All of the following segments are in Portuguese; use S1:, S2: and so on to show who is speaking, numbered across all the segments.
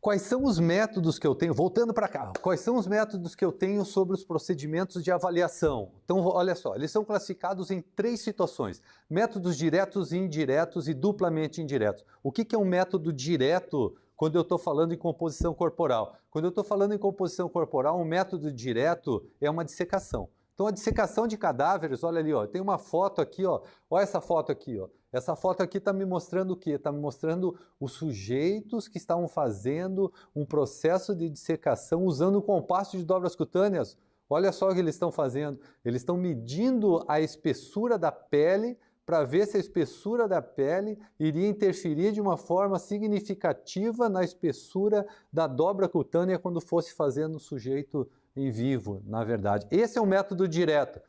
S1: quais são os métodos que eu tenho, voltando para cá, quais são os métodos que eu tenho sobre os procedimentos de avaliação? Então, olha só, eles são classificados em 3 situações: métodos diretos, indiretos e duplamente indiretos. O que é um método direto quando eu estou falando em composição corporal? Quando eu estou falando em composição corporal, um método direto é uma dissecação. Então, a dissecação de cadáveres, olha ali, ó, tem uma foto aqui, ó, olha essa foto aqui, ó. Essa foto aqui está me mostrando o quê? Está me mostrando os sujeitos que estavam fazendo um processo de dissecação usando o compasso de dobras cutâneas. Olha só o que eles estão fazendo. Eles estão medindo a espessura da pele para ver se a espessura da pele iria interferir de uma forma significativa na espessura da dobra cutânea quando fosse fazendo o sujeito em vivo, na verdade. Esse é um método direto.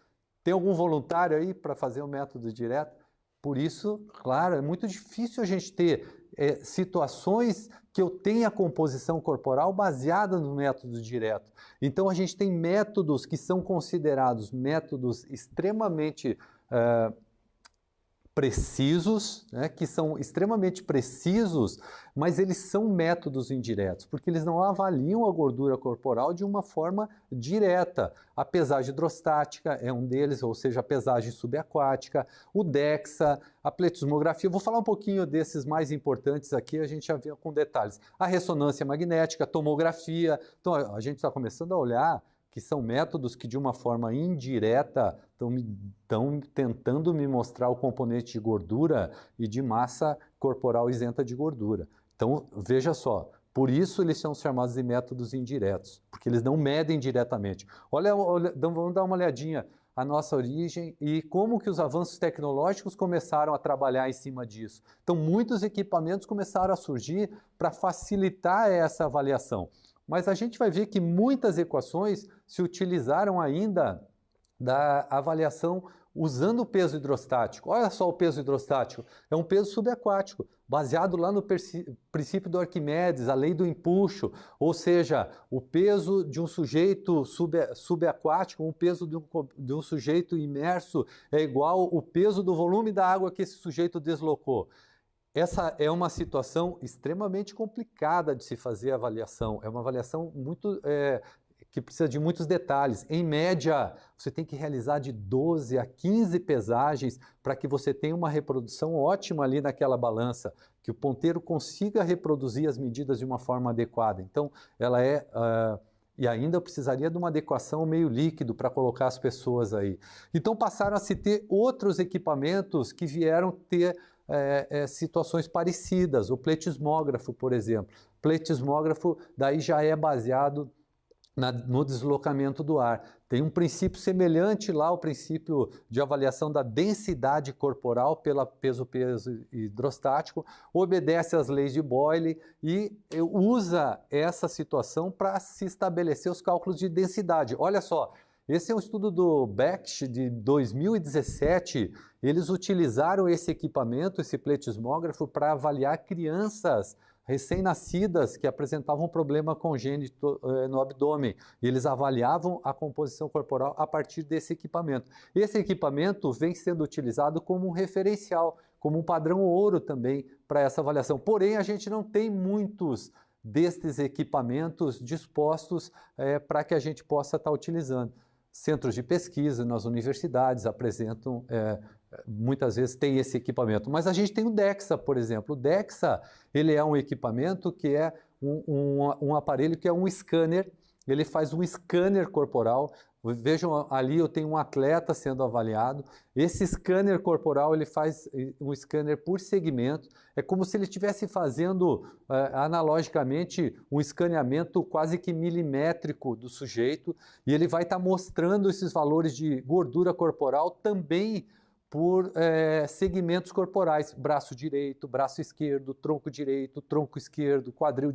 S1: Tem algum voluntário aí para fazer um método direto? Por isso, claro, é muito difícil a gente ter situações que eu tenha composição corporal baseada no método direto. Então, a gente tem métodos que são considerados métodos extremamente precisos, né, que são extremamente precisos, mas eles são métodos indiretos, porque eles não avaliam a gordura corporal de uma forma direta. A pesagem hidrostática é um deles, ou seja, a pesagem subaquática, o DEXA, a pletismografia. Eu vou falar um pouquinho desses mais importantes aqui, a gente já vê com detalhes. A ressonância magnética, a tomografia. Então, a gente está começando a olhar que são métodos que de uma forma indireta estão tentando me mostrar o componente de gordura e de massa corporal isenta de gordura. Então, veja só, por isso eles são chamados de métodos indiretos, porque eles não medem diretamente. Olha, vamos dar uma olhadinha a nossa origem e como que os avanços tecnológicos começaram a trabalhar em cima disso. Então, muitos equipamentos começaram a surgir para facilitar essa avaliação. Mas a gente vai ver que muitas equações se utilizaram ainda da avaliação usando o peso hidrostático. Olha só o peso hidrostático, é um peso subaquático, baseado lá no princípio do Arquimedes, a lei do empuxo, ou seja, o peso de um sujeito subaquático, o peso de um sujeito imerso é igual ao peso do volume da água que esse sujeito deslocou. Essa é uma situação extremamente complicada de se fazer a avaliação. É uma avaliação que precisa de muitos detalhes. Em média, você tem que realizar de 12 a 15 pesagens para que você tenha uma reprodução ótima ali naquela balança, que o ponteiro consiga reproduzir as medidas de uma forma adequada. Então, ela e ainda eu precisaria de uma adequação ao meio líquido para colocar as pessoas aí. Então, passaram a se ter outros equipamentos que vieram ter situações parecidas. O pletismógrafo, por exemplo. O pletismógrafo daí já é baseado no deslocamento do ar. Tem um princípio semelhante lá ao princípio de avaliação da densidade corporal pelo peso-peso hidrostático, obedece às leis de Boyle e usa essa situação para se estabelecer os cálculos de densidade. Olha só, esse é um estudo do Beck de 2017. Eles utilizaram esse equipamento, esse pletismógrafo, para avaliar crianças recém-nascidas que apresentavam um problema congênito no abdômen. E eles avaliavam a composição corporal a partir desse equipamento. Esse equipamento vem sendo utilizado como um referencial, como um padrão ouro também para essa avaliação. Porém, a gente não tem muitos destes equipamentos dispostos para que a gente possa estar utilizando. Centros de pesquisa nas universidades apresentam, muitas vezes tem esse equipamento. Mas a gente tem o DEXA, por exemplo. O DEXA, ele é um equipamento que é um aparelho que é um scanner. Ele faz um scanner corporal. Vejam ali, eu tenho um atleta sendo avaliado. Esse scanner corporal, ele faz um scanner por segmento. É como se ele estivesse fazendo, analogicamente, um escaneamento quase que milimétrico do sujeito. E ele vai estar mostrando esses valores de gordura corporal também por segmentos corporais. Braço direito, braço esquerdo, tronco direito, tronco esquerdo, quadril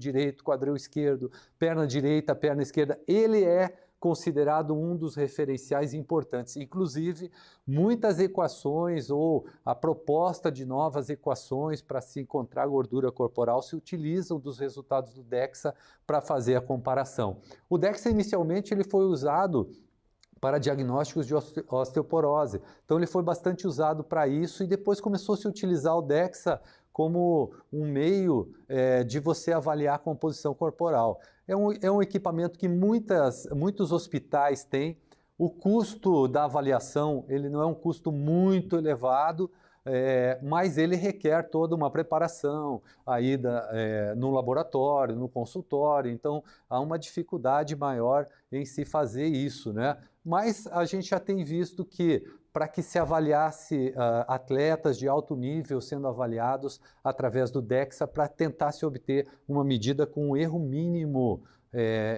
S1: esquerdo, perna direita, perna esquerda. Ele é considerado um dos referenciais importantes. Inclusive, muitas equações ou a proposta de novas equações para se encontrar gordura corporal se utilizam dos resultados do DEXA para fazer a comparação. O DEXA, inicialmente, ele foi usado para diagnósticos de osteoporose. Então, ele foi bastante usado para isso e depois começou a se utilizar o DEXA como um meio de você avaliar a composição corporal. É um equipamento que muitos hospitais têm. O custo da avaliação, ele não é um custo muito elevado, mas ele requer toda uma preparação aí no laboratório, no consultório, então há uma dificuldade maior em se fazer isso, né? Mas a gente já tem visto que para que se avaliasse atletas de alto nível sendo avaliados através do DEXA para tentar se obter uma medida com um erro mínimo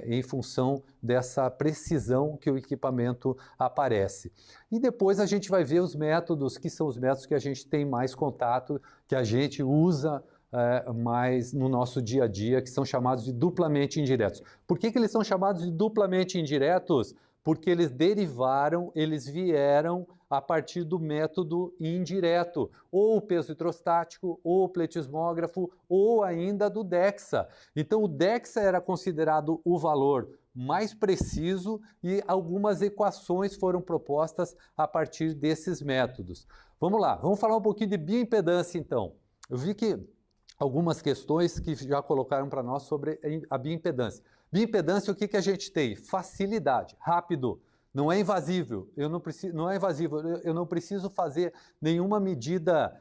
S1: em função dessa precisão que o equipamento aparece. E depois a gente vai ver os métodos, que são os métodos que a gente tem mais contato, que a gente usa mais no nosso dia a dia, que são chamados de duplamente indiretos. Por que eles são chamados de duplamente indiretos? Porque eles vieram a partir do método indireto, ou o peso hidrostático, ou o pletismógrafo, ou ainda do DEXA. Então o DEXA era considerado o valor mais preciso e algumas equações foram propostas a partir desses métodos. Vamos lá, vamos falar um pouquinho de bioimpedância então. Eu vi que algumas questões que já colocaram para nós sobre a bioimpedância. Bioimpedância, o que a gente tem? Facilidade, rápido, não é invasível, eu não preciso fazer nenhuma medida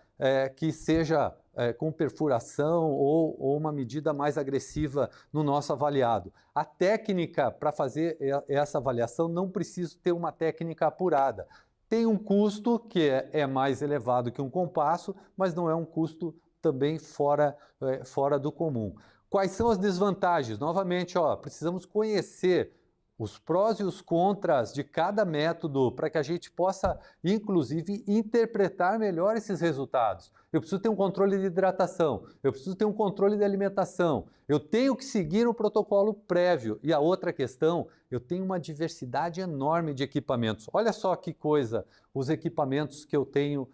S1: que seja com perfuração ou uma medida mais agressiva no nosso avaliado. A técnica para fazer essa avaliação não preciso ter uma técnica apurada. Tem um custo que é mais elevado que um compasso, mas não é um custo também fora do comum. Quais são as desvantagens? Novamente, precisamos conhecer os prós e os contras de cada método para que a gente possa, inclusive, interpretar melhor esses resultados. Eu preciso ter um controle de hidratação, eu preciso ter um controle de alimentação, eu tenho que seguir um protocolo prévio. E a outra questão, eu tenho uma diversidade enorme de equipamentos. Olha só que coisa, os equipamentos que eu tenho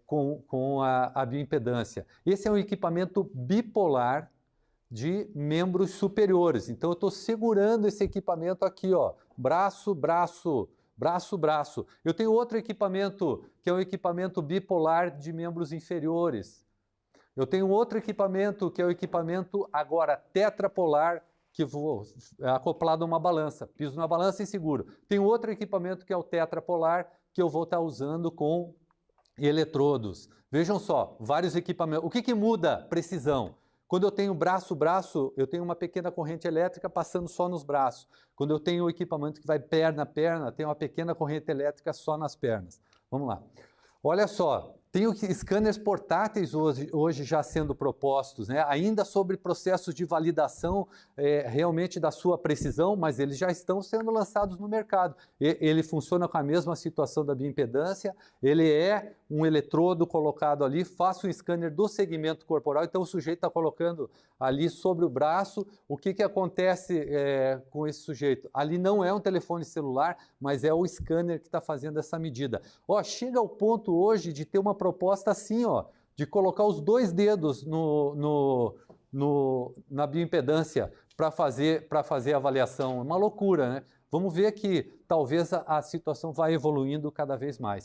S1: com a bioimpedância. Esse é um equipamento bipolar de membros superiores. Então eu estou segurando esse equipamento aqui, braço, braço, braço, braço. Eu tenho outro equipamento que é um equipamento bipolar de membros inferiores. Eu tenho outro equipamento que é o equipamento agora tetrapolar, que vou acoplado a uma balança. Piso na balança e seguro. Tem outro equipamento que é o tetrapolar, que eu vou estar usando com eletrodos. Vejam só, vários equipamentos. O que muda? Precisão. Quando eu tenho braço, eu tenho uma pequena corrente elétrica passando só nos braços. Quando eu tenho o equipamento que vai perna a perna, tem uma pequena corrente elétrica só nas pernas. Vamos lá. Olha só, tem scanners portáteis hoje já sendo propostos, né? Ainda sobre processos de validação realmente da sua precisão, mas eles já estão sendo lançados no mercado. Ele funciona com a mesma situação da bioimpedância, ele é um eletrodo colocado ali, faço um scanner do segmento corporal, então o sujeito está colocando ali sobre o braço. O que acontece com esse sujeito? Ali não é um telefone celular, mas é o scanner que está fazendo essa medida. Chega ao ponto hoje de ter uma proposta assim, de colocar os 2 dedos na bioimpedância para fazer a avaliação. É uma loucura, né? Vamos ver que talvez a situação vai evoluindo cada vez mais.